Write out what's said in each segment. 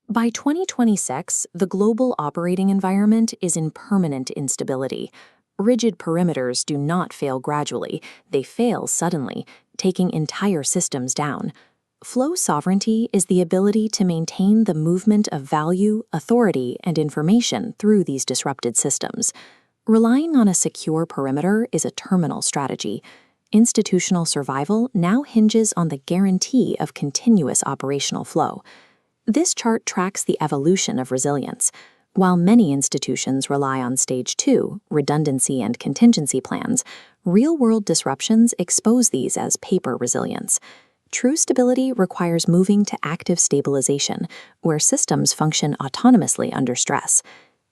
By 2026, the global operating environment is in permanent instability. Rigid perimeters do not fail gradually, they fail suddenly, taking entire systems down. Flow sovereignty is the ability to maintain the movement of value, authority, and information through these disrupted systems. Relying on a secure perimeter is a terminal strategy. Institutional survival now hinges on the guarantee of continuous operational flow. This chart tracks the evolution of resilience. While many institutions rely on Stage 2, redundancy and contingency plans, real-world disruptions expose these as paper resilience. True stability requires moving to active stabilization, where systems function autonomously under stress.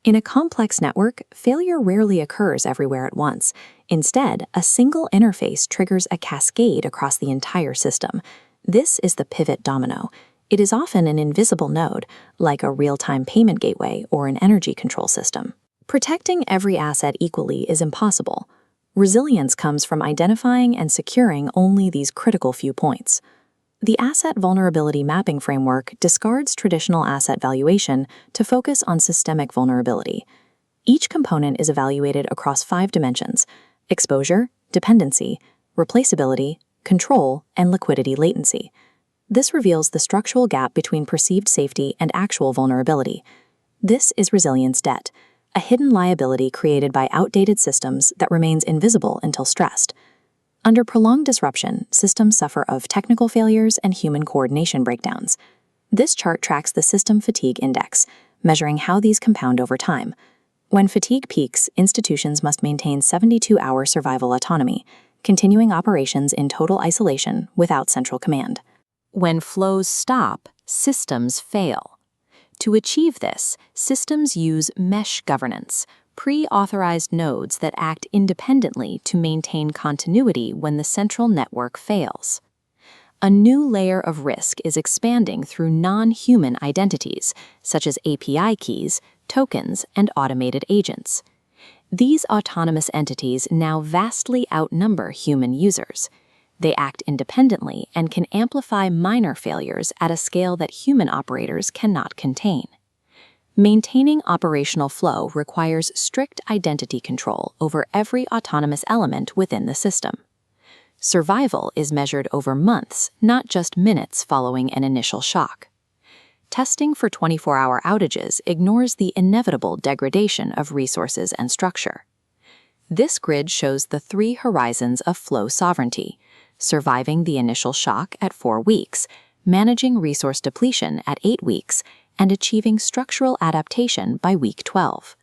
In a complex network, failure rarely occurs everywhere at once. Instead, a single interface triggers a cascade across the entire system. This is the pivot domino. It is often an invisible node, like a real-time payment gateway or an energy control system. Protecting every asset equally is impossible. Resilience comes from identifying and securing only these critical few points. The Asset Vulnerability Mapping Framework discards traditional asset valuation to focus on systemic vulnerability. Each component is evaluated across 5 dimensions: exposure, dependency, replaceability, control, and liquidity latency. This reveals the structural gap between perceived safety and actual vulnerability. This is resilience debt, a hidden liability created by outdated systems that remains invisible until stressed. Under prolonged disruption, systems suffer of technical failures and human coordination breakdowns. This chart tracks the System Fatigue Index, measuring how these compound over time. When fatigue peaks, institutions must maintain 72-hour survival autonomy, continuing operations in total isolation without central command. When flows stop, systems fail. To achieve this, systems use mesh governance, pre-authorized nodes that act independently to maintain continuity when the central network fails. A new layer of risk is expanding through non-human identities, such as API keys, tokens, and automated agents. These autonomous entities now vastly outnumber human users. They act independently and can amplify minor failures at a scale that human operators cannot contain. Maintaining operational flow requires strict identity control over every autonomous element within the system. Survival is measured over months, not just minutes following an initial shock. Testing for 24-hour outages ignores the inevitable degradation of resources and structure. This grid shows the 3 horizons of flow sovereignty: surviving the initial shock at 4 weeks, managing resource depletion at 8 weeks, and achieving structural adaptation by week 12.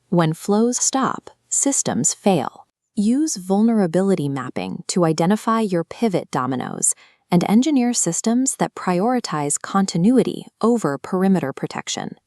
When flows stop, systems fail. Use vulnerability mapping to identify your pivot dominoes and engineer systems that prioritize continuity over perimeter protection.